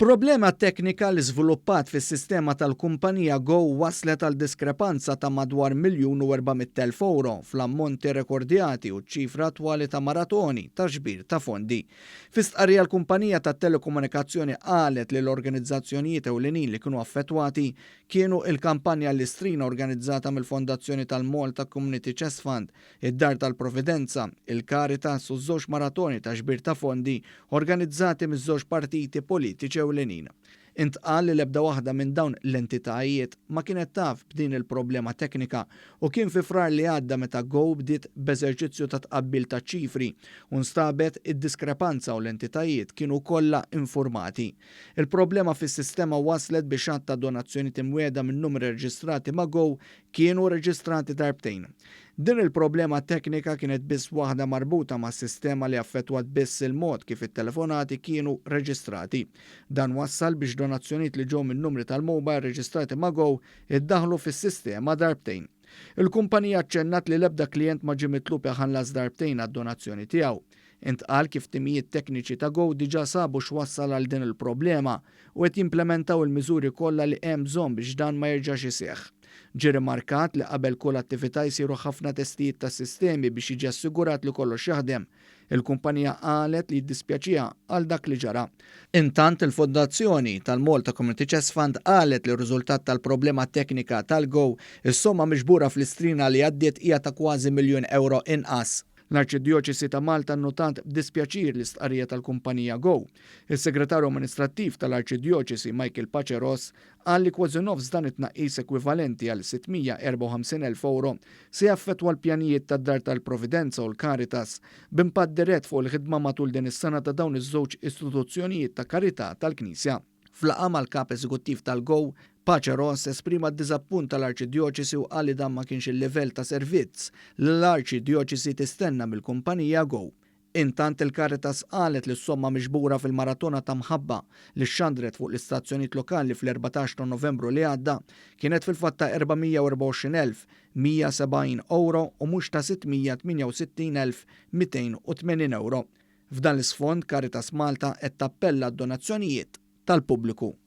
Problema teknika li żviluppat fis-sistema tal-kumpanija Go waslet għal diskrepanza ta' madwar €1,400,000 fl-ammonti rekordjati u ċifra twali ta' maratoni ta' ġbir ta' fondi. Fis-stqarrija l-kumpanija tat-telekomunikazzjoni qalet li l-organizzazzjonijiet ewlenin li kienu affettwati kienu il-kampanja l-istrina organizzata mill-Fondazzjoni tal-Malta Community Chest Fund, id-Dar tal-Providenza, il-Caritas u żewġ maratoni ta' ġbir ta' fondi organizzati miż-żewġ partiti politiċi ewlenin. Intqal li l-ebda waħda minn dawn l-entitajiet ma kienet taf b'din il-problema teknika u kien fi frar li għadda meta Go bdiet b'eżerċizzju ta' tqabbil ta' ċifri u nstabet id-diskrepanza u l-entitajiet kienu kollha informati. Il-problema fis-sistema waslet biex għadd ta' donazzjoni timwieda minn numri reġistrati ma' Go kienu reġistrati darbtejn. Din il-problema teknika kienet biss waħda marbuta ma' sistema li affettwat biss il-mod kif it-telefonati kienu reġistrati. Dan wassal biex donazzjonijiet li ġew minn numri tal-mobile reġistrati ma' Go iddaħlu fis-sistema darbtejn. Il-kumpanija ċċennat li l-ebda klijent ma ġie mitlub iħallas darbtejn għad-donazzjoni tiegħu. Intqal kif timijiet tekniċi ta' Go diġà sabu x'wassal għal din il-problema u qed jimplementaw il-miżuri kollha li hemm bżonn biex dan ma jerġax iseħħ. Ġie rimarkat li qabel kull attività jsiru ħafna testijiet ta' sistemi biex jiġi assigurat li kollox jaħdem. Il-kumpanija qalet li jiddispjaċiha għal dak li ġara. Intant il-Fondazzjoni tal-Malta Community Chest Fund qalet li r-riżultat tal-problema teknika tal-Go is-somma miġbura fl-istrina li għaddiet hija ta' kważi €1,000,000 inqas. L-Arċidjoċesi ta' Malta nnotat b'dispjaċir l-istqarrija tal-kumpanija Go. Is-Segretarju Amministrattiv tal-Arċidjoċesi Michael Paceros qal li kważi nofs dan it-tnaqqis ekwivalenti għal €654,000 se jaffettwa l-pjanijiet tad-Dar tal-Providenza u l-Caritas b'impatt dirett fuq il-ħidma matul din is-sena ta' dawn iż-żewġ istituzzjonijiet ta' karità tal-Knisja. Fl-laqgħa mal-kap eżekuttiv tal-Go, Paceros esprima d-diżappunt tal-Arċidjoċesi u qal li dan ma kienx il-livell ta' servizz li l-Arċidjoċesi tistenna mill-kumpanija Go. Intant il-Caritas qalet li s-somma miġbura fil-maratona ta' mħabba li xandret fuq l-istazzjonijiet lokali fl-14 ta' Novembru li għadda kienet fil-fatt ta' €424,170 u mhux ta' €668,280. F'dan l-isfond Caritas Malta qed tappella d-donazzjonijiet tal-pubbliku.